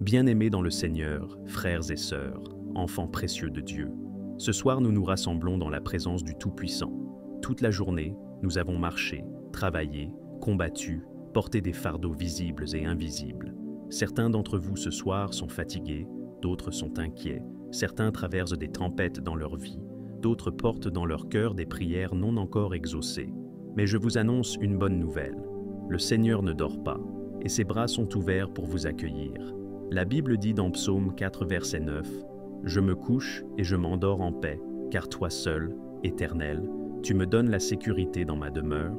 Bien-aimés dans le Seigneur, frères et sœurs, enfants précieux de Dieu, ce soir nous nous rassemblons dans la présence du Tout-Puissant. Toute la journée, nous avons marché, travaillé, combattu, porté des fardeaux visibles et invisibles. Certains d'entre vous ce soir sont fatigués, d'autres sont inquiets, certains traversent des tempêtes dans leur vie, d'autres portent dans leur cœur des prières non encore exaucées. Mais je vous annonce une bonne nouvelle. Le Seigneur ne dort pas, et ses bras sont ouverts pour vous accueillir. La Bible dit dans Psaume 4, verset 9, « Je me couche et je m'endors en paix, car toi seul, Éternel, tu me donnes la sécurité dans ma demeure. »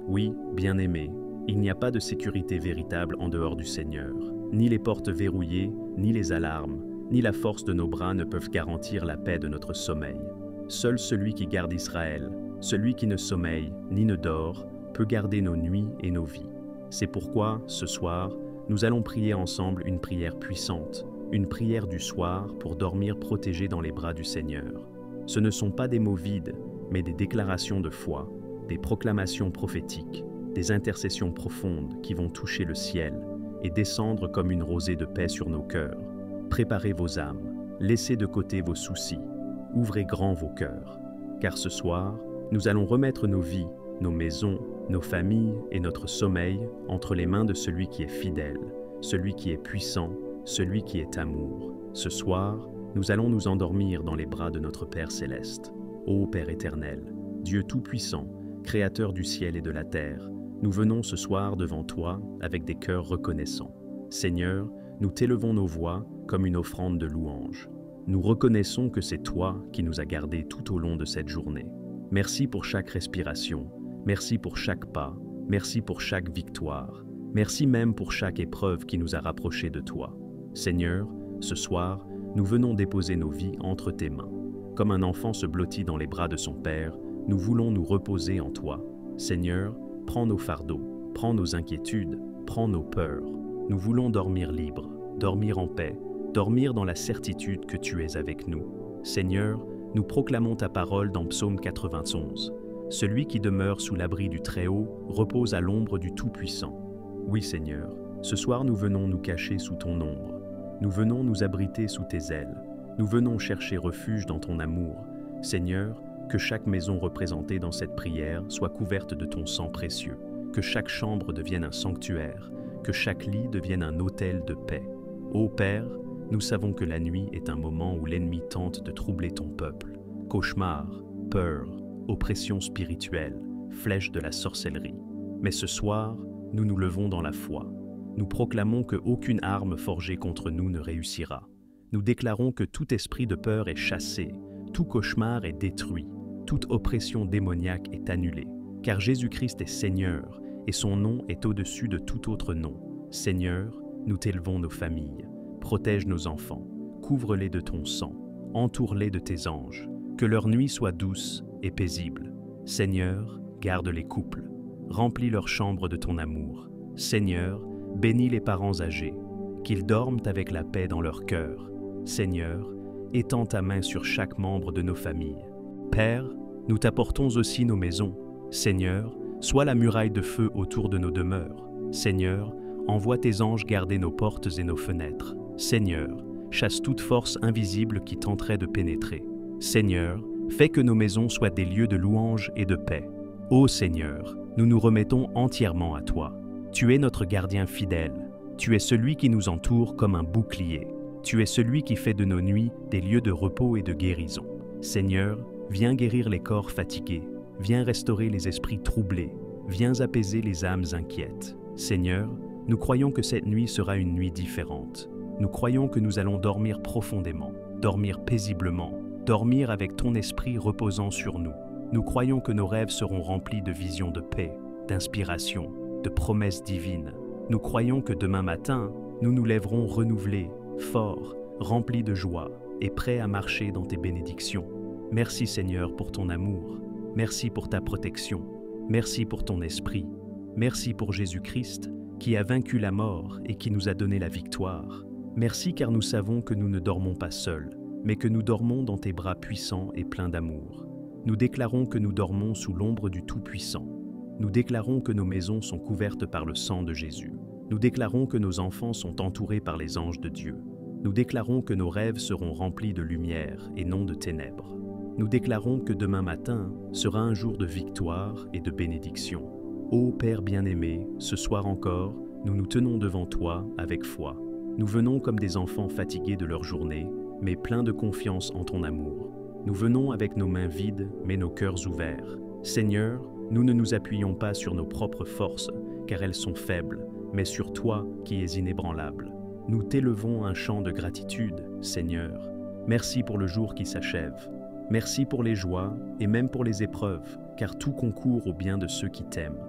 Oui, bien-aimé, il n'y a pas de sécurité véritable en dehors du Seigneur. Ni les portes verrouillées, ni les alarmes, ni la force de nos bras ne peuvent garantir la paix de notre sommeil. Seul celui qui garde Israël, celui qui ne sommeille ni ne dort, peut garder nos nuits et nos vies. C'est pourquoi, ce soir, nous allons prier ensemble une prière puissante, une prière du soir pour dormir protégé dans les bras du Seigneur. Ce ne sont pas des mots vides, mais des déclarations de foi, des proclamations prophétiques, des intercessions profondes qui vont toucher le ciel et descendre comme une rosée de paix sur nos cœurs. Préparez vos âmes, laissez de côté vos soucis, ouvrez grand vos cœurs, car ce soir, nous allons remettre nos vies, nos maisons, nos familles et notre sommeil entre les mains de celui qui est fidèle, celui qui est puissant, celui qui est amour. Ce soir, nous allons nous endormir dans les bras de notre Père céleste. Ô Père éternel, Dieu tout-puissant, Créateur du ciel et de la terre, nous venons ce soir devant toi avec des cœurs reconnaissants. Seigneur, nous t'élevons nos voix comme une offrande de louange. Nous reconnaissons que c'est toi qui nous as gardés tout au long de cette journée. Merci pour chaque respiration, merci pour chaque pas, merci pour chaque victoire, merci même pour chaque épreuve qui nous a rapprochés de toi. Seigneur, ce soir, nous venons déposer nos vies entre tes mains. Comme un enfant se blottit dans les bras de son Père, nous voulons nous reposer en toi. Seigneur, prends nos fardeaux, prends nos inquiétudes, prends nos peurs. Nous voulons dormir libres, dormir en paix, dormir dans la certitude que tu es avec nous. Seigneur, nous proclamons ta parole dans Psaume 91. Celui qui demeure sous l'abri du Très-Haut repose à l'ombre du Tout-Puissant. Oui, Seigneur, ce soir nous venons nous cacher sous ton ombre. Nous venons nous abriter sous tes ailes. Nous venons chercher refuge dans ton amour. Seigneur, que chaque maison représentée dans cette prière soit couverte de ton sang précieux, que chaque chambre devienne un sanctuaire, que chaque lit devienne un autel de paix. Ô Père, nous savons que la nuit est un moment où l'ennemi tente de troubler ton peuple. Cauchemars, peur, oppression spirituelle, flèche de la sorcellerie. Mais ce soir, nous nous levons dans la foi. Nous proclamons qu'aucune arme forgée contre nous ne réussira. Nous déclarons que tout esprit de peur est chassé, tout cauchemar est détruit, toute oppression démoniaque est annulée, car Jésus-Christ est Seigneur et son nom est au-dessus de tout autre nom. Seigneur, nous t'élevons nos familles, protège nos enfants, couvre-les de ton sang, entoure-les de tes anges, que leur nuit soit douce et paisible. Seigneur, garde les couples, remplis leurs chambres de ton amour. Seigneur, bénis les parents âgés, qu'ils dorment avec la paix dans leur cœur. Seigneur, étends ta main sur chaque membre de nos familles. Père, nous t'apportons aussi nos maisons. Seigneur, sois la muraille de feu autour de nos demeures. Seigneur, envoie tes anges garder nos portes et nos fenêtres. Seigneur, chasse toute force invisible qui tenterait de pénétrer. Seigneur, fais que nos maisons soient des lieux de louange et de paix. Ô Seigneur, nous nous remettons entièrement à toi. Tu es notre gardien fidèle. Tu es celui qui nous entoure comme un bouclier. Tu es celui qui fait de nos nuits des lieux de repos et de guérison. Seigneur, viens guérir les corps fatigués. Viens restaurer les esprits troublés. Viens apaiser les âmes inquiètes. Seigneur, nous croyons que cette nuit sera une nuit différente. Nous croyons que nous allons dormir profondément, dormir paisiblement, dormir avec ton esprit reposant sur nous. Nous croyons que nos rêves seront remplis de visions de paix, d'inspiration, de promesses divines. Nous croyons que demain matin, nous nous lèverons renouvelés, forts, remplis de joie et prêts à marcher dans tes bénédictions. Merci Seigneur pour ton amour. Merci pour ta protection. Merci pour ton esprit. Merci pour Jésus-Christ qui a vaincu la mort et qui nous a donné la victoire. Merci car nous savons que nous ne dormons pas seuls, mais que nous dormons dans tes bras puissants et pleins d'amour. Nous déclarons que nous dormons sous l'ombre du Tout-Puissant. Nous déclarons que nos maisons sont couvertes par le sang de Jésus. Nous déclarons que nos enfants sont entourés par les anges de Dieu. Nous déclarons que nos rêves seront remplis de lumière et non de ténèbres. Nous déclarons que demain matin sera un jour de victoire et de bénédiction. Ô Père bien-aimé, ce soir encore, nous nous tenons devant toi avec foi. Nous venons comme des enfants fatigués de leur journée, mais pleins de confiance en ton amour. Nous venons avec nos mains vides, mais nos cœurs ouverts. Seigneur, nous ne nous appuyons pas sur nos propres forces, car elles sont faibles, mais sur toi qui es inébranlable. Nous t'élevons un chant de gratitude, Seigneur. Merci pour le jour qui s'achève. Merci pour les joies et même pour les épreuves, car tout concourt au bien de ceux qui t'aiment.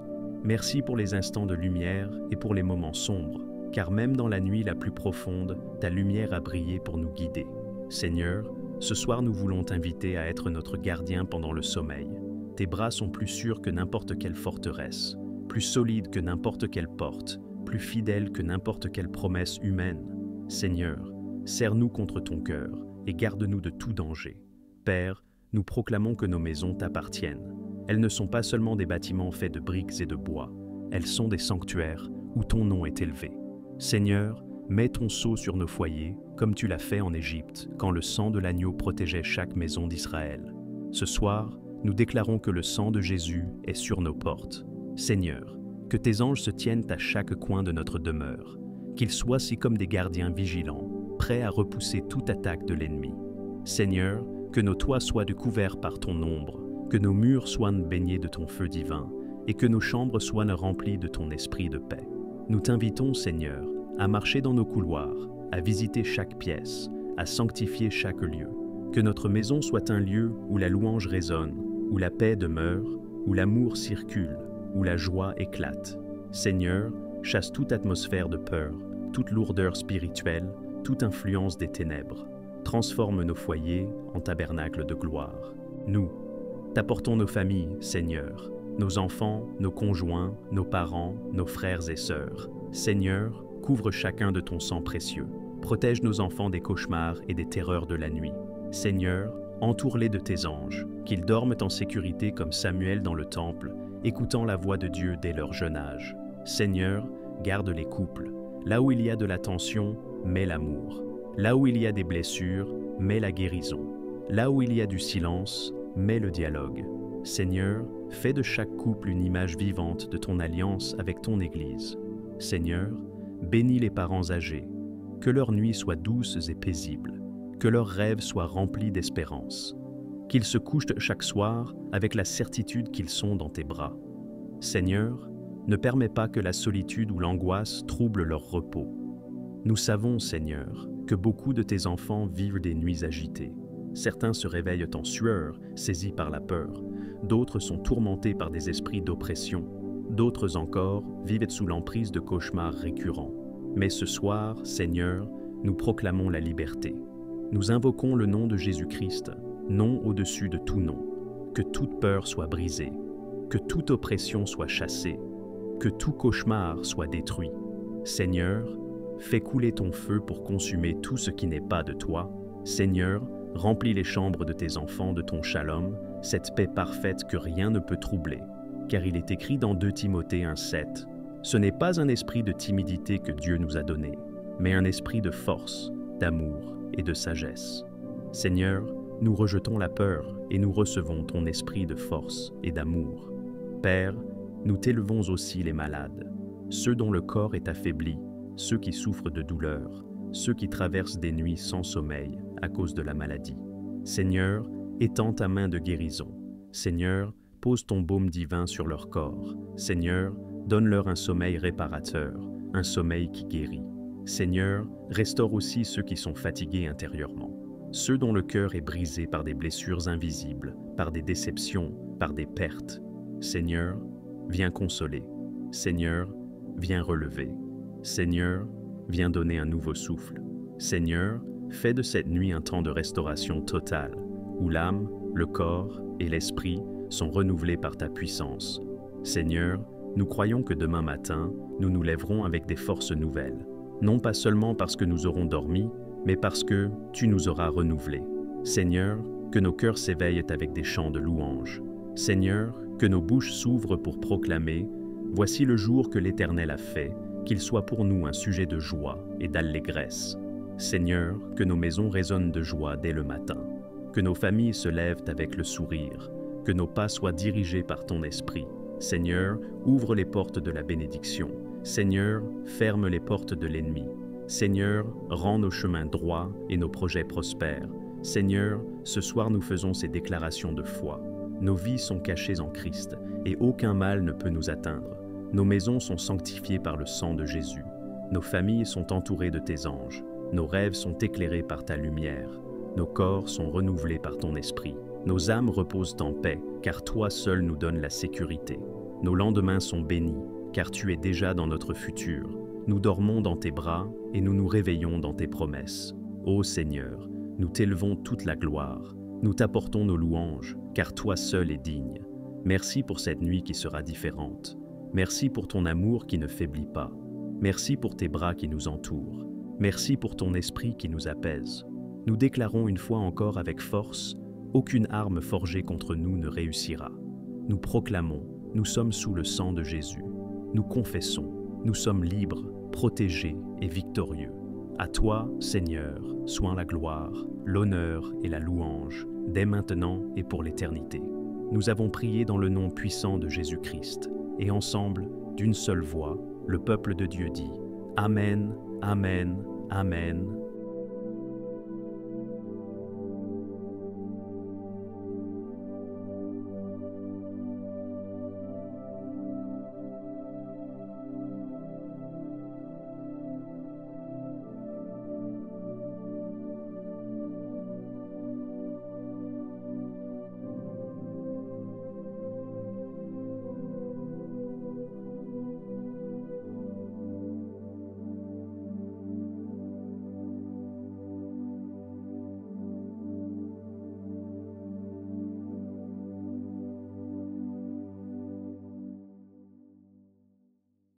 Merci pour les instants de lumière et pour les moments sombres, car même dans la nuit la plus profonde, ta lumière a brillé pour nous guider. Seigneur, ce soir nous voulons t'inviter à être notre gardien pendant le sommeil. Tes bras sont plus sûrs que n'importe quelle forteresse, plus solides que n'importe quelle porte, plus fidèles que n'importe quelle promesse humaine. Seigneur, serre-nous contre ton cœur et garde-nous de tout danger. Père, nous proclamons que nos maisons t'appartiennent. Elles ne sont pas seulement des bâtiments faits de briques et de bois, elles sont des sanctuaires où ton nom est élevé. Seigneur, mets ton sceau sur nos foyers, comme tu l'as fait en Égypte, quand le sang de l'agneau protégeait chaque maison d'Israël. Ce soir, nous déclarons que le sang de Jésus est sur nos portes. Seigneur, que tes anges se tiennent à chaque coin de notre demeure, qu'ils soient si comme des gardiens vigilants, prêts à repousser toute attaque de l'ennemi. Seigneur, que nos toits soient couverts par ton ombre, que nos murs soient baignés de ton feu divin, et que nos chambres soient remplies de ton esprit de paix. Nous t'invitons, Seigneur, à marcher dans nos couloirs, à visiter chaque pièce, à sanctifier chaque lieu. Que notre maison soit un lieu où la louange résonne, où la paix demeure, où l'amour circule, où la joie éclate. Seigneur, chasse toute atmosphère de peur, toute lourdeur spirituelle, toute influence des ténèbres. Transforme nos foyers en tabernacle de gloire. Nous, t'apportons nos familles, Seigneur, nos enfants, nos conjoints, nos parents, nos frères et sœurs. Seigneur, couvre chacun de ton sang précieux. Protège nos enfants des cauchemars et des terreurs de la nuit. Seigneur, entoure-les de tes anges, qu'ils dorment en sécurité comme Samuel dans le temple, écoutant la voix de Dieu dès leur jeune âge. Seigneur, garde les couples. Là où il y a de la tension, mets l'amour. Là où il y a des blessures, mets la guérison. Là où il y a du silence, mets le dialogue. Seigneur, fais de chaque couple une image vivante de ton alliance avec ton Église. Seigneur, bénis les parents âgés. Que leurs nuits soient douces et paisibles. Que leurs rêves soient remplis d'espérance. Qu'ils se couchent chaque soir avec la certitude qu'ils sont dans tes bras. Seigneur, ne permets pas que la solitude ou l'angoisse troublent leur repos. Nous savons, Seigneur, que beaucoup de tes enfants vivent des nuits agitées. Certains se réveillent en sueur, saisis par la peur. D'autres sont tourmentés par des esprits d'oppression. D'autres encore vivent sous l'emprise de cauchemars récurrents. Mais ce soir, Seigneur, nous proclamons la liberté. Nous invoquons le nom de Jésus-Christ, nom au-dessus de tout nom. Que toute peur soit brisée, que toute oppression soit chassée, que tout cauchemar soit détruit. Seigneur, fais couler ton feu pour consumer tout ce qui n'est pas de toi. Seigneur, remplis les chambres de tes enfants de ton shalom, cette paix parfaite que rien ne peut troubler. Car il est écrit dans 2 Timothée 1,7, « Ce n'est pas un esprit de timidité que Dieu nous a donné, mais un esprit de force, d'amour et de sagesse. » Seigneur, nous rejetons la peur et nous recevons ton esprit de force et d'amour. Père, nous t'élevons aussi les malades, ceux dont le corps est affaibli, ceux qui souffrent de douleur, ceux qui traversent des nuits sans sommeil à cause de la maladie. Seigneur, étends ta main de guérison. Seigneur, pose ton baume divin sur leur corps. Seigneur, donne-leur un sommeil réparateur, un sommeil qui guérit. Seigneur, restaure aussi ceux qui sont fatigués intérieurement, ceux dont le cœur est brisé par des blessures invisibles, par des déceptions, par des pertes. Seigneur, viens consoler. Seigneur, viens relever. Seigneur, viens donner un nouveau souffle. Seigneur, fais de cette nuit un temps de restauration totale, où l'âme, le corps et l'esprit sont renouvelés par ta puissance. Seigneur, nous croyons que demain matin, nous nous lèverons avec des forces nouvelles, non pas seulement parce que nous aurons dormi, mais parce que tu nous auras renouvelés. Seigneur, que nos cœurs s'éveillent avec des chants de louange. Seigneur, que nos bouches s'ouvrent pour proclamer « Voici le jour que l'Éternel a fait, qu'il soit pour nous un sujet de joie et d'allégresse. Seigneur, que nos maisons résonnent de joie dès le matin, que nos familles se lèvent avec le sourire, que nos pas soient dirigés par ton esprit. Seigneur, ouvre les portes de la bénédiction. Seigneur, ferme les portes de l'ennemi. Seigneur, rends nos chemins droits et nos projets prospères. Seigneur, ce soir nous faisons ces déclarations de foi. Nos vies sont cachées en Christ et aucun mal ne peut nous atteindre. Nos maisons sont sanctifiées par le sang de Jésus. Nos familles sont entourées de tes anges. Nos rêves sont éclairés par ta lumière. Nos corps sont renouvelés par ton esprit. Nos âmes reposent en paix, car toi seul nous donnes la sécurité. Nos lendemains sont bénis, car tu es déjà dans notre futur. Nous dormons dans tes bras et nous nous réveillons dans tes promesses. Ô Seigneur, nous t'élevons toute la gloire. Nous t'apportons nos louanges, car toi seul es digne. Merci pour cette nuit qui sera différente. Merci pour ton amour qui ne faiblit pas. Merci pour tes bras qui nous entourent. Merci pour ton esprit qui nous apaise. Nous déclarons une fois encore avec force, aucune arme forgée contre nous ne réussira. Nous proclamons, nous sommes sous le sang de Jésus. Nous confessons, nous sommes libres, protégés et victorieux. À toi, Seigneur, soit la gloire, l'honneur et la louange, dès maintenant et pour l'éternité. Nous avons prié dans le nom puissant de Jésus-Christ, et ensemble, d'une seule voix, le peuple de Dieu dit « Amen, Amen, Amen,